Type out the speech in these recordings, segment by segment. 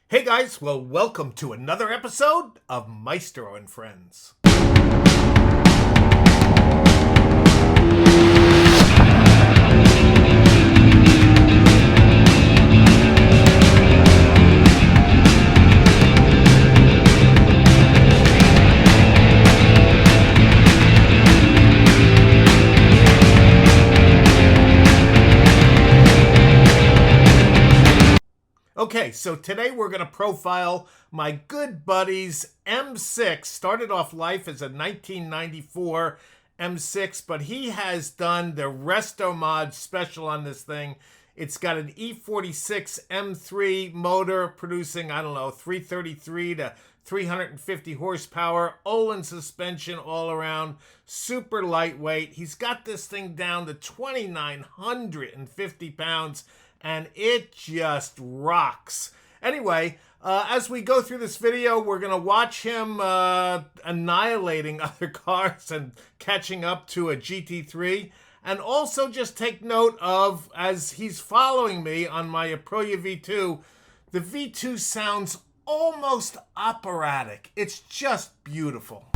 Hey guys, well, welcome to another episode of Maestro and Friends. Okay, so today we're going to profile my good buddy's M6. Started off life as a 1994 M6, but he has done the Restomod special on this thing. It's got an E46 M3 motor producing, 333 to 350 horsepower, Olin suspension all around, super lightweight. He's got this thing down to 2,950 pounds, and it just rocks. Anyway, as we go through this video, we're going to watch him annihilating other cars and catching up to a GT3. And also just take note of, as he's following me on my Aprilia V2, the V2 sounds almost operatic. It's just beautiful.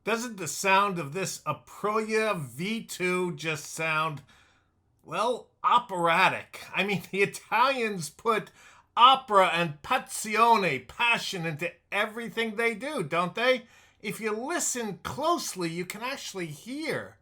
Doesn't the sound of this Aprilia V2 just sound, well, operatic? I mean, the Italians put opera and passione, passion, into everything they do, don't they? If you listen closely, you can actually hear